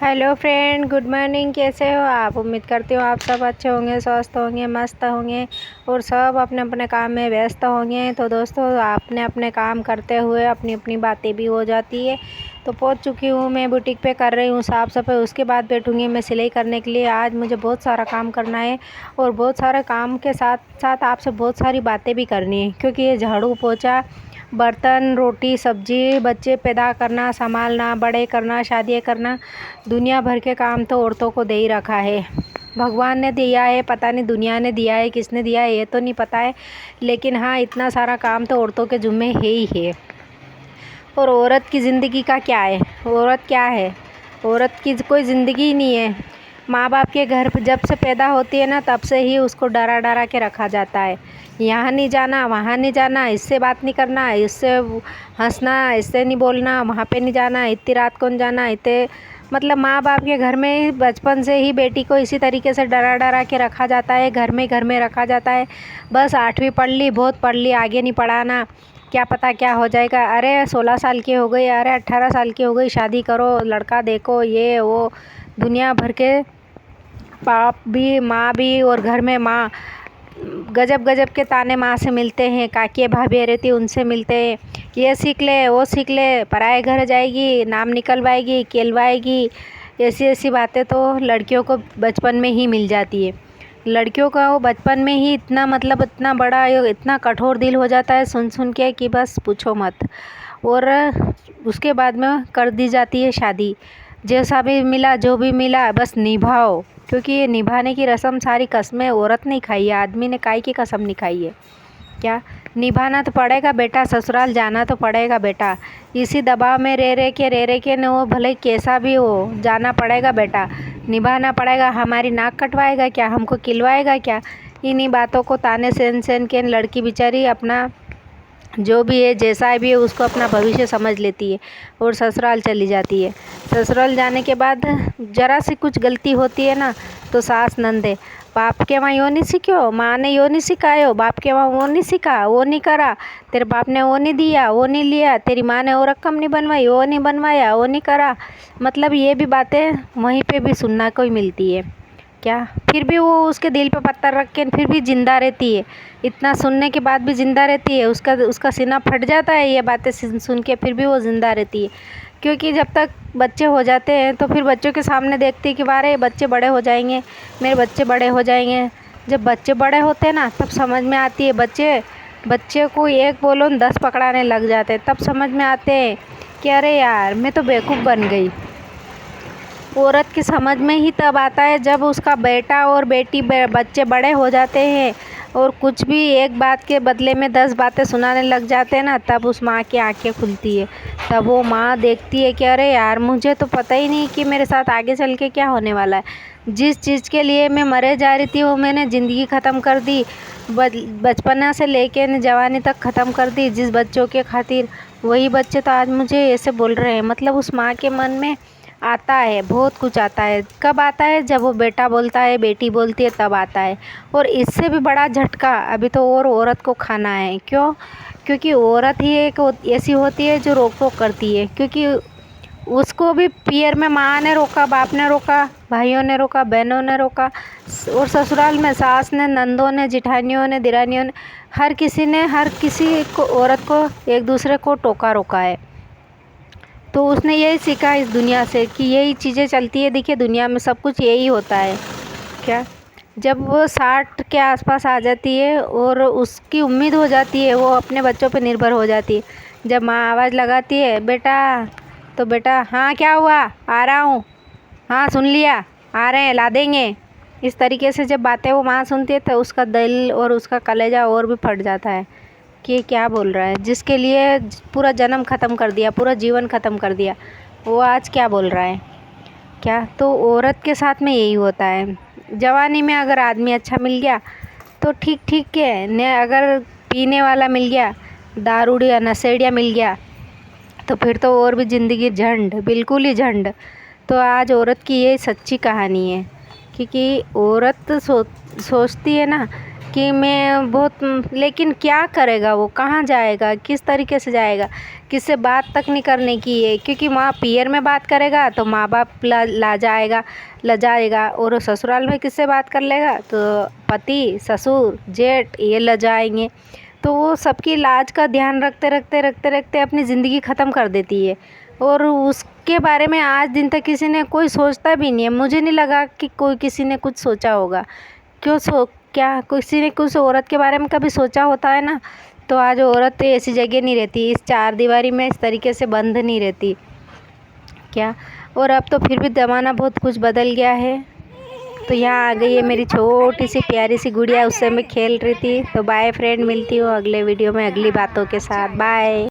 Hello friend, good morning. कैसे हो आप? उम्मीद करती हूँ आप सब अच्छे होंगे, स्वस्थ होंगे, मस्त होंगे और सब अपने अपने काम में व्यस्त होंगे। तो दोस्तों, आपने अपने काम करते हुए अपनी अपनी बातें भी हो जाती है। तो पहुँच चुकी हूँ, मैं बुटीक पे कर रही हूँ साफ़ सफाई। उसके बाद बैठूँगी मैं सिलाई करने के लिए। आज मुझे बहुत सारा काम करना है और बहुत सारे काम के साथ साथ आपसे बहुत सारी बातें भी करनी है, क्योंकि ये झाड़ू पोछा, बर्तन, रोटी, सब्जी, बच्चे पैदा करना, संभालना, बड़े करना, शादियाँ करना, दुनिया भर के काम तो औरतों को दे ही रखा है। भगवान ने दिया है, पता नहीं दुनिया ने दिया है, किसने दिया है ये तो नहीं पता है, लेकिन हाँ, इतना सारा काम तो औरतों के ज़िम्मे है ही है। और औरत की ज़िंदगी का क्या है? औरत क्या है? औरत की कोई ज़िंदगी ही नहीं है। माँ बाप के घर पे जब से पैदा होती है ना, तब से ही उसको डरा डरा के रखा जाता है। यहाँ नहीं जाना, वहाँ नहीं जाना, इससे बात नहीं करना, इससे हंसना, इससे नहीं बोलना, वहाँ पे नहीं जाना, इतनी रात को नहीं जाना, इतने मतलब माँ बाप के घर में बचपन से ही बेटी को इसी तरीके से डरा डरा के रखा जाता है। घर में रखा जाता है। बस 8वीं पढ़ ली, बहुत पढ़ ली, आगे नहीं पढ़ाना, क्या पता क्या हो जाएगा। अरे 16 साल की हो गई, अरे 18 साल की हो गई, शादी करो, लड़का देखो, ये वो, दुनिया भर के बाप भी, माँ भी, और घर में माँ गजब गजब के ताने माँ से मिलते हैं। काकी भाभी रहती उनसे मिलते हैं, ये सीख ले, वो सीख ले, पराए घर जाएगी, नाम निकलवाएगी, केलवाएगी। ऐसी ऐसी बातें तो लड़कियों को बचपन में ही मिल जाती है। लड़कियों का वो बचपन में ही इतना मतलब इतना बड़ा, इतना कठोर दिल हो जाता है सुन सुन के कि बस पूछो मत। और उसके बाद में कर दी जाती है शादी। जैसा भी मिला, जो भी मिला, बस निभाओ, क्योंकि ये निभाने की रस्म सारी कसमें औरत नहीं खाई है, आदमी ने काहे की कसम नहीं खाई है। क्या निभाना तो पड़ेगा बेटा, ससुराल जाना तो पड़ेगा बेटा। इसी दबाव में रह रहे के न, वो भले कैसा भी हो, जाना पड़ेगा बेटा, निभाना पड़ेगा। हमारी नाक कटवाएगा क्या? हमको किलवाएगा क्या? इन्हीं बातों को ताने सेन सेन के लड़की बेचारी अपना जो भी है, जैसा भी है, उसको अपना भविष्य समझ लेती है और ससुराल चली जाती है। ससुराल जाने के बाद ज़रा सी कुछ गलती होती है ना, तो सास नंदे, बाप के वहाँ यो नहीं सीखो, माँ ने यो नहीं सिखायो, बाप के वहाँ वो नहीं सीखा, वो नहीं करा, तेरे बाप ने वो नहीं दिया, वो नहीं लिया, तेरी माँ ने वो रकम नहीं बनवाई, वो नहीं बनवाया, वो नहीं करा। मतलब ये भी बातें वहीं पे भी सुनना को ही मिलती है। क्या फिर भी वो उसके दिल पे पत्थर रख के फिर भी ज़िंदा रहती है। इतना सुनने के बाद भी ज़िंदा रहती है। उसका सीना फट जाता है ये बातें सुन के, फिर भी वो ज़िंदा रहती है। क्योंकि जब तक बच्चे हो जाते हैं तो फिर बच्चों के सामने देखती है कि वारे बच्चे बड़े हो जाएंगे, मेरे बच्चे बड़े हो जाएंगे। जब बच्चे बड़े होते हैं ना, तब समझ में आती है, बच्चे को एक बोलो 10 पकड़ाने लग जाते हैं। तब समझ में आते हैं कि अरे यार, मैं तो बेवकूफ़ बन गई। औरत की समझ में ही तब आता है जब उसका बेटा और बेटी बच्चे बड़े हो जाते हैं और कुछ भी एक बात के बदले में 10 बातें सुनाने लग जाते हैं ना, तब उस माँ की आंखें खुलती है। तब वो माँ देखती है कि अरे यार, मुझे तो पता ही नहीं कि मेरे साथ आगे चल के क्या होने वाला है। जिस चीज़ के लिए मैं मरे जा रही थी वो मैंने ज़िंदगी ख़त्म कर दी। बचपना से लेके जवानी तक ख़त्म कर दी जिस बच्चों के खातिर, वही बच्चे तो आज मुझे ऐसे बोल रहे हैं। मतलब उस माँ के मन में आता है, बहुत कुछ आता है। कब आता है? जब वो बेटा बोलता है, बेटी बोलती है, तब आता है। और इससे भी बड़ा झटका अभी तो और औरत को खाना है। क्यों? क्योंकि औरत ही एक ऐसी होती है जो रोक टोक करती है। क्योंकि उसको भी पियर में माँ ने रोका, बाप ने रोका, भाइयों ने रोका, बहनों ने रोका, और ससुराल में सास ने, नंदों ने, जिठानियों ने, दिरानियों ने, हर किसी ने हर किसी को, औरत को एक दूसरे को टोका रोका है। तो उसने यही सीखा इस दुनिया से कि यही चीज़ें चलती है। देखिए, दुनिया में सब कुछ यही होता है। क्या जब वो 60 के आसपास आ जाती है और उसकी उम्मीद हो जाती है, वो अपने बच्चों पे निर्भर हो जाती है। जब माँ आवाज़ लगाती है, बेटा, तो बेटा, हाँ क्या हुआ, आ रहा हूँ, हाँ सुन लिया, आ रहे हैं, ला देंगे। इस तरीके से जब बातें वो माँ सुनती है तो उसका दिल और उसका कलेजा और भी फट जाता है कि ये क्या बोल रहा है। जिसके लिए पूरा जन्म ख़त्म कर दिया, पूरा जीवन ख़त्म कर दिया, वो आज क्या बोल रहा है। क्या तो औरत के साथ में यही होता है। जवानी में अगर आदमी अच्छा मिल गया तो ठीक ठीक है, ने अगर पीने वाला मिल गया, दारूडिया नशेड़िया मिल गया, तो फिर तो और भी ज़िंदगी झंड, बिल्कुल ही झंड। तो आज औरत की ये सच्ची कहानी है। क्योंकि औरत सोचती है ना कि मैं बहुत, लेकिन क्या करेगा वो, कहाँ जाएगा, किस तरीके से जाएगा, किससे बात तक नहीं करने की है, क्योंकि वहाँ पियर में बात करेगा तो माँ बाप ला जाएगा और ससुराल में किससे बात कर लेगा तो पति ससुर जेठ ये ल जाएंगे। तो वो सबकी लाज का ध्यान रखते अपनी ज़िंदगी ख़त्म कर देती है। और उसके बारे में आज दिन तक किसी ने कोई सोचता भी नहीं है। मुझे नहीं लगा कि कोई किसी ने कुछ सोचा होगा। क्या किसी ने कुछ औरत के बारे में कभी सोचा होता है ना, तो आज औरत ऐसी जगह नहीं रहती, इस चार दीवारी में इस तरीके से बंद नहीं रहती क्या। और अब तो फिर भी ज़माना बहुत कुछ बदल गया है। तो यहाँ आ गई है मेरी छोटी सी प्यारी सी गुड़िया, उससे मैं खेल रही थी। तो बाय फ्रेंड, मिलती हूँ अगले वीडियो में अगली बातों के साथ। बाय।